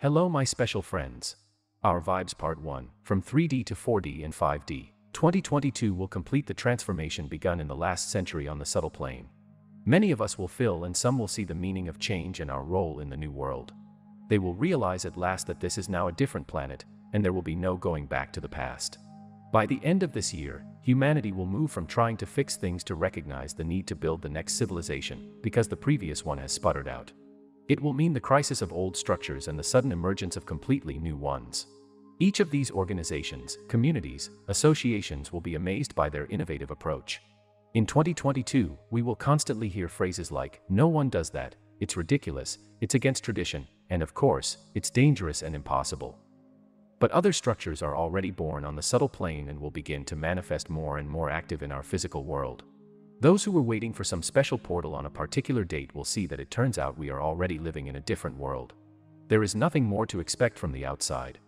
Hello my special friends. Our Vibes Part 1, from 3D to 4D and 5D. 2022 will complete the transformation begun in the last century on the subtle plane. Many of us will feel and some will see the meaning of change and our role in the new world. They will realize at last that this is now a different planet, and there will be no going back to the past. By the end of this year, humanity will move from trying to fix things to recognize the need to build the next civilization, because the previous one has sputtered out. It will mean the crisis of old structures and the sudden emergence of completely new ones. Each of these organizations, communities, associations will be amazed by their innovative approach. In 2022, we will constantly hear phrases like, "No one does that," "It's ridiculous," "It's against tradition," and of course, "It's dangerous and impossible." But other structures are already born on the subtle plane and will begin to manifest more and more active in our physical world. Those who were waiting for some special portal on a particular date will see that it turns out we are already living in a different world. There is nothing more to expect from the outside.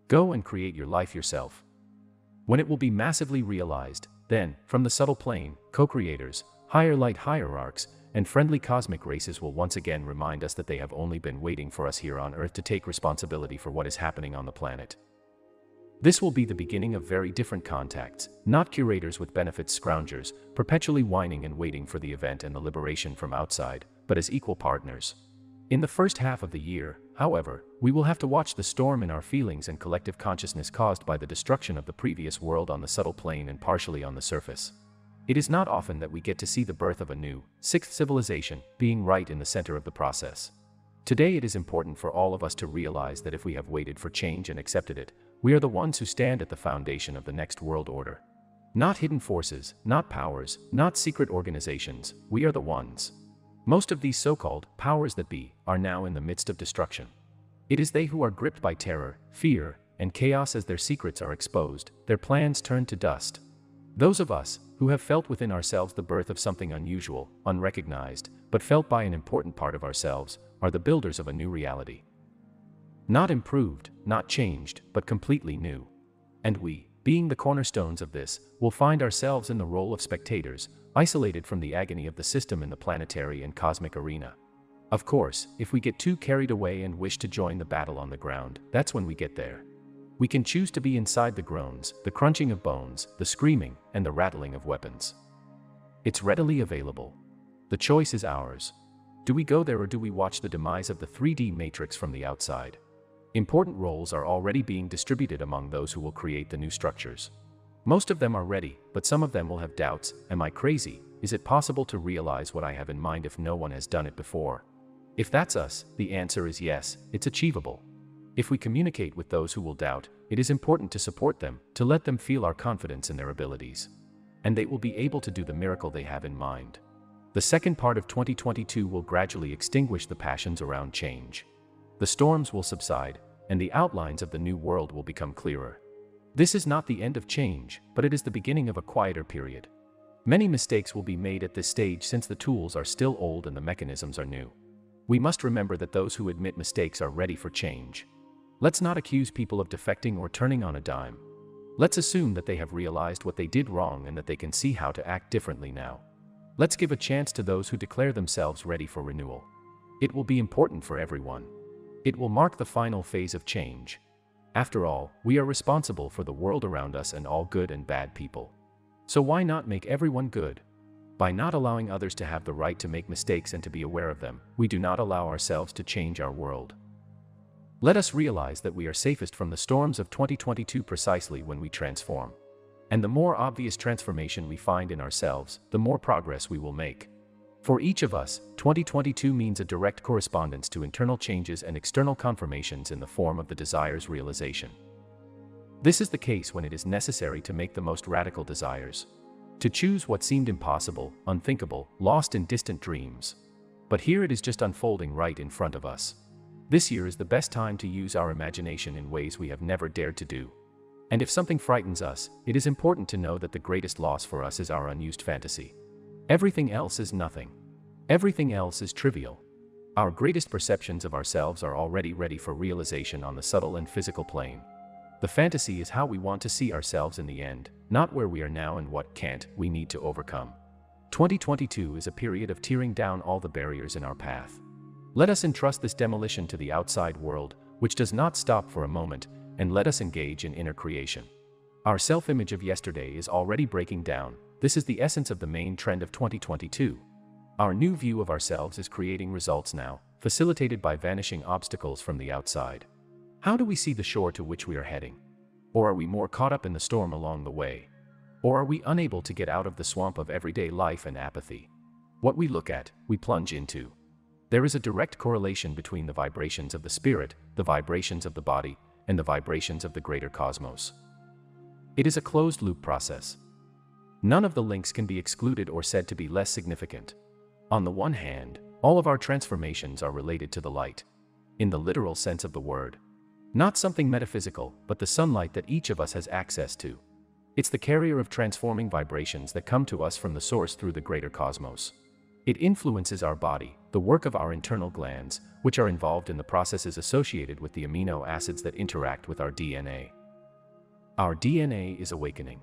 Go and create your life yourself. When it will be massively realized, then, from the subtle plane, co-creators, higher light hierarchs, and friendly cosmic races will once again remind us that they have only been waiting for us here on Earth to take responsibility for what is happening on the planet. This will be the beginning of very different contacts, not curators with benefits scroungers, perpetually whining and waiting for the event and the liberation from outside, but as equal partners. In the first half of the year, however, we will have to watch the storm in our feelings and collective consciousness caused by the destruction of the previous world on the subtle plane and partially on the surface. It is not often that we get to see the birth of a new, sixth civilization, being right in the center of the process. Today it is important for all of us to realize that if we have waited for change and accepted it, we are the ones who stand at the foundation of the next world order. Not hidden forces, not powers, not secret organizations, we are the ones. Most of these so-called powers that be are now in the midst of destruction. It is they who are gripped by terror, fear, and chaos as their secrets are exposed, their plans turned to dust. Those of us who have felt within ourselves the birth of something unusual, unrecognized, but felt by an important part of ourselves, are the builders of a new reality. Not improved, not changed, but completely new. And we, being the cornerstones of this, will find ourselves in the role of spectators, isolated from the agony of the system in the planetary and cosmic arena. Of course, if we get too carried away and wish to join the battle on the ground, that's when we get there. We can choose to be inside the groans, the crunching of bones, the screaming, and the rattling of weapons. It's readily available. The choice is ours. Do we go there or do we watch the demise of the 3D matrix from the outside? Important roles are already being distributed among those who will create the new structures. Most of them are ready, but some of them will have doubts. Am I crazy? Is it possible to realize what I have in mind if no one has done it before? If that's us, the answer is yes, it's achievable. If we communicate with those who will doubt, it is important to support them, to let them feel our confidence in their abilities. And they will be able to do the miracle they have in mind. The second part of 2022 will gradually extinguish the passions around change. The storms will subside, and the outlines of the new world will become clearer. This is not the end of change, but it is the beginning of a quieter period. Many mistakes will be made at this stage since the tools are still old and the mechanisms are new. We must remember that those who admit mistakes are ready for change. Let's not accuse people of defecting or turning on a dime. Let's assume that they have realized what they did wrong and that they can see how to act differently now. Let's give a chance to those who declare themselves ready for renewal. It will be important for everyone. It will mark the final phase of change. After all, we are responsible for the world around us and all good and bad people. So why not make everyone good? By not allowing others to have the right to make mistakes and to be aware of them, we do not allow ourselves to change our world. Let us realize that we are safest from the storms of 2022 precisely when we transform. And the more obvious transformation we find in ourselves, the more progress we will make. For each of us, 2022 means a direct correspondence to internal changes and external confirmations in the form of the desire's realization. This is the case when it is necessary to make the most radical desires. To choose what seemed impossible, unthinkable, lost in distant dreams. But here it is just unfolding right in front of us. This year is the best time to use our imagination in ways we have never dared to do. And if something frightens us, it is important to know that the greatest loss for us is our unused fantasy. Everything else is nothing. Everything else is trivial. Our greatest perceptions of ourselves are already ready for realization on the subtle and physical plane. The fantasy is how we want to see ourselves in the end, not where we are now and what can't we need to overcome. 2022 is a period of tearing down all the barriers in our path. Let us entrust this demolition to the outside world, which does not stop for a moment and let us engage in inner creation. Our self-image of yesterday is already breaking down. This is the essence of the main trend of 2022. Our new view of ourselves is creating results now, facilitated by vanishing obstacles from the outside. How do we see the shore to which we are heading? Or are we more caught up in the storm along the way? Or are we unable to get out of the swamp of everyday life and apathy? What we look at, we plunge into. There is a direct correlation between the vibrations of the spirit, the vibrations of the body, and the vibrations of the greater cosmos. It is a closed-loop process. None of the links can be excluded or said to be less significant. On the one hand, all of our transformations are related to the light, in the literal sense of the word. Not something metaphysical, but the sunlight that each of us has access to. It's the carrier of transforming vibrations that come to us from the source through the greater cosmos. It influences our body, the work of our internal glands, which are involved in the processes associated with the amino acids that interact with our DNA. Our DNA is awakening.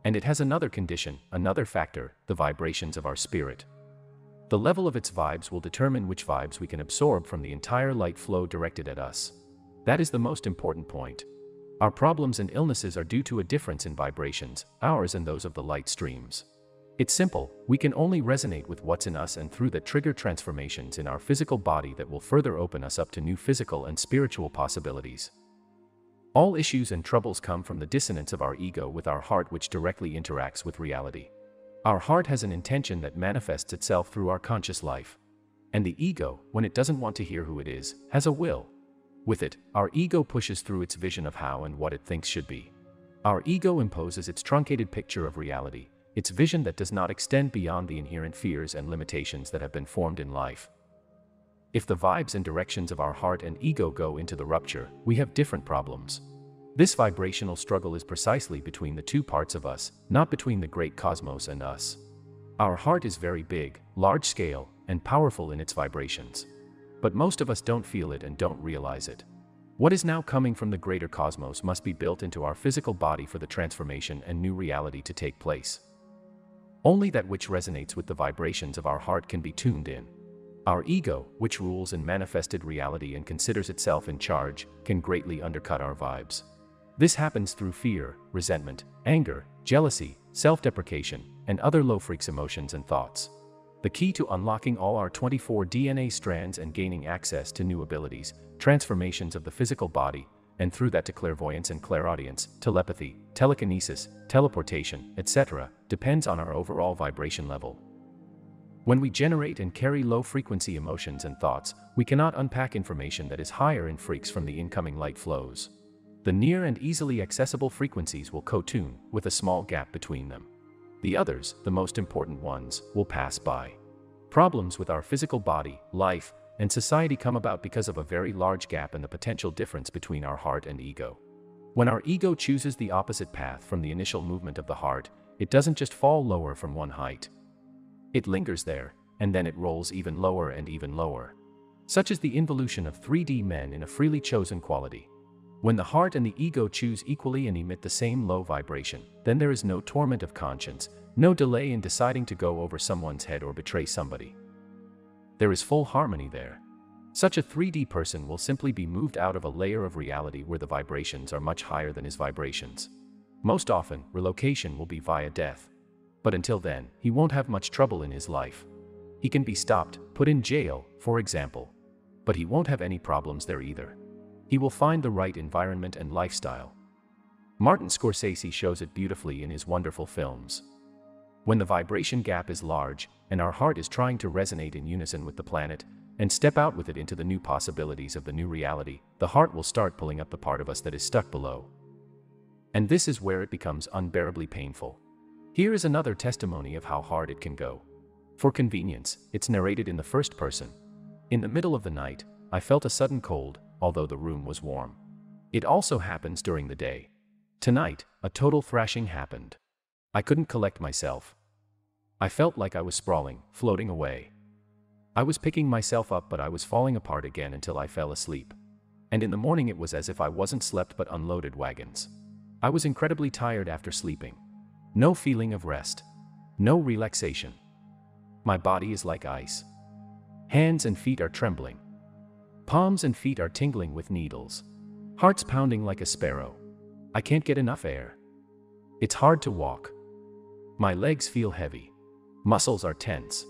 And it has another condition, another factor, the vibrations of our spirit. The level of its vibes will determine which vibes we can absorb from the entire light flow directed at us. That is the most important point. Our problems and illnesses are due to a difference in vibrations, ours and those of the light streams. It's simple, we can only resonate with what's in us and through that trigger transformations in our physical body that will further open us up to new physical and spiritual possibilities. All issues and troubles come from the dissonance of our ego with our heart, which directly interacts with reality. Our heart has an intention that manifests itself through our conscious life. And the ego, when it doesn't want to hear who it is, has a will. With it, our ego pushes through its vision of how and what it thinks should be. Our ego imposes its truncated picture of reality, its vision that does not extend beyond the inherent fears and limitations that have been formed in life. If the vibes and directions of our heart and ego go into the rupture, we have different problems. This vibrational struggle is precisely between the two parts of us, not between the great cosmos and us. Our heart is very big, large-scale, and powerful in its vibrations. But most of us don't feel it and don't realize it. What is now coming from the greater cosmos must be built into our physical body for the transformation and new reality to take place. Only that which resonates with the vibrations of our heart can be tuned in. Our ego, which rules in manifested reality and considers itself in charge, can greatly undercut our vibes. This happens through fear, resentment, anger, jealousy, self-deprecation, and other low-frequency emotions and thoughts. The key to unlocking all our 24 DNA strands and gaining access to new abilities, transformations of the physical body, and through that to clairvoyance and clairaudience, telepathy, telekinesis, teleportation, etc., depends on our overall vibration level. When we generate and carry low-frequency emotions and thoughts, we cannot unpack information that is higher in freaks from the incoming light flows. The near and easily accessible frequencies will co-tune, with a small gap between them. The others, the most important ones, will pass by. Problems with our physical body, life, and society come about because of a very large gap in the potential difference between our heart and ego. When our ego chooses the opposite path from the initial movement of the heart, it doesn't just fall lower from one height. It lingers there, and then it rolls even lower and even lower. Such is the involution of 3D men in a freely chosen quality. When the heart and the ego choose equally and emit the same low vibration, then there is no torment of conscience, no delay in deciding to go over someone's head or betray somebody. There is full harmony there. Such a 3D person will simply be moved out of a layer of reality where the vibrations are much higher than his vibrations. Most often, relocation will be via death. But until then, he won't have much trouble in his life. He can be stopped, put in jail, for example. But he won't have any problems there either. He will find the right environment and lifestyle. Martin Scorsese shows it beautifully in his wonderful films. When the vibration gap is large, and our heart is trying to resonate in unison with the planet, and step out with it into the new possibilities of the new reality, the heart will start pulling up the part of us that is stuck below. And this is where it becomes unbearably painful. Here is another testimony of how hard it can go. For convenience, it's narrated in the first person. In the middle of the night, I felt a sudden cold, although the room was warm. It also happens during the day. Tonight, a total thrashing happened. I couldn't collect myself. I felt like I was sprawling, floating away. I was picking myself up, but I was falling apart again until I fell asleep. And in the morning it was as if I wasn't slept but unloaded wagons. I was incredibly tired after sleeping. No feeling of rest. No relaxation. My body is like ice. Hands and feet are trembling. Palms and feet are tingling with needles. Heart's pounding like a sparrow. I can't get enough air. It's hard to walk. My legs feel heavy. Muscles are tense.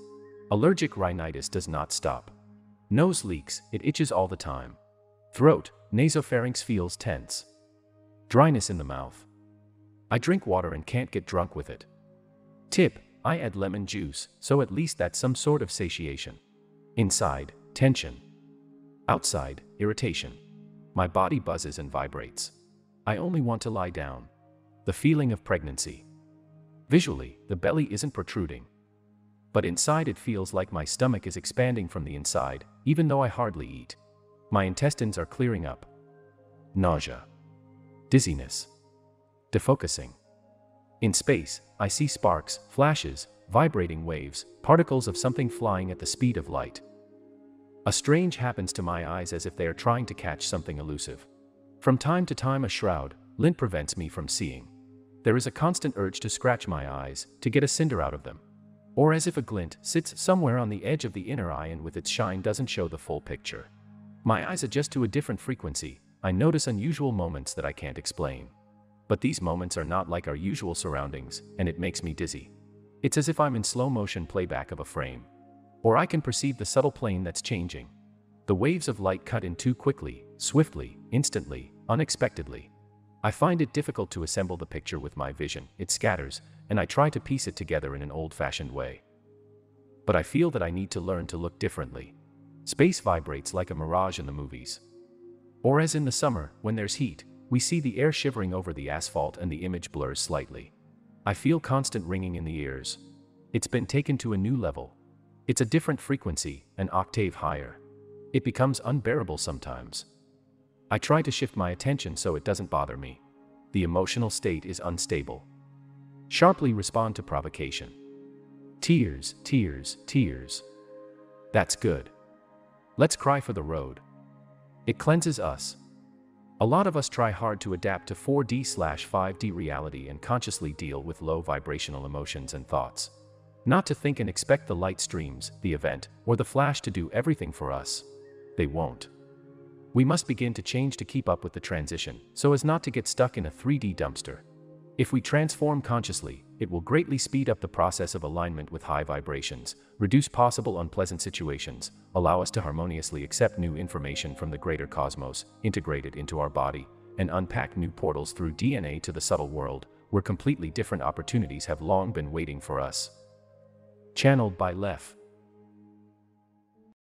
Allergic rhinitis does not stop. Nose leaks, it itches all the time. Throat, nasopharynx feels tense. Dryness in the mouth. I drink water and can't get drunk with it. Tip, I add lemon juice, so at least that's some sort of satiation. Inside, tension. Outside, irritation. My body buzzes and vibrates. I only want to lie down. The feeling of pregnancy. Visually, the belly isn't protruding. But inside it feels like my stomach is expanding from the inside, even though I hardly eat. My intestines are clearing up. Nausea. Dizziness. Defocusing. In space, I see sparks, flashes, vibrating waves, particles of something flying at the speed of light. A strange happens to my eyes as if they are trying to catch something elusive. From time to time a shroud, lint prevents me from seeing. There is a constant urge to scratch my eyes, to get a cinder out of them. Or as if a glint sits somewhere on the edge of the inner eye and with its shine doesn't show the full picture. My eyes adjust to a different frequency. I notice unusual moments that I can't explain. But these moments are not like our usual surroundings, and it makes me dizzy. It's as if I'm in slow motion playback of a frame. Or I can perceive the subtle plane that's changing. The waves of light cut in too quickly, swiftly, instantly, unexpectedly. I find it difficult to assemble the picture with my vision. It scatters, and I try to piece it together in an old-fashioned way. But I feel that I need to learn to look differently. Space vibrates like a mirage in the movies. Or as in the summer, when there's heat, we see the air shivering over the asphalt and the image blurs slightly. I feel constant ringing in the ears. It's been taken to a new level. It's a different frequency, an octave higher. It becomes unbearable sometimes. I try to shift my attention so it doesn't bother me. The emotional state is unstable. Sharply respond to provocation. Tears, tears, tears. That's good. Let's cry for the road. It cleanses us. A lot of us try hard to adapt to 4D/5D reality and consciously deal with low vibrational emotions and thoughts. Not to think and expect the light streams, the event, or the flash to do everything for us. They won't. We must begin to change to keep up with the transition, so as not to get stuck in a 3D dumpster. If we transform consciously, it will greatly speed up the process of alignment with high vibrations, reduce possible unpleasant situations, allow us to harmoniously accept new information from the greater cosmos, integrate it into our body, and unpack new portals through DNA to the subtle world, where completely different opportunities have long been waiting for us. Channeled by Lef.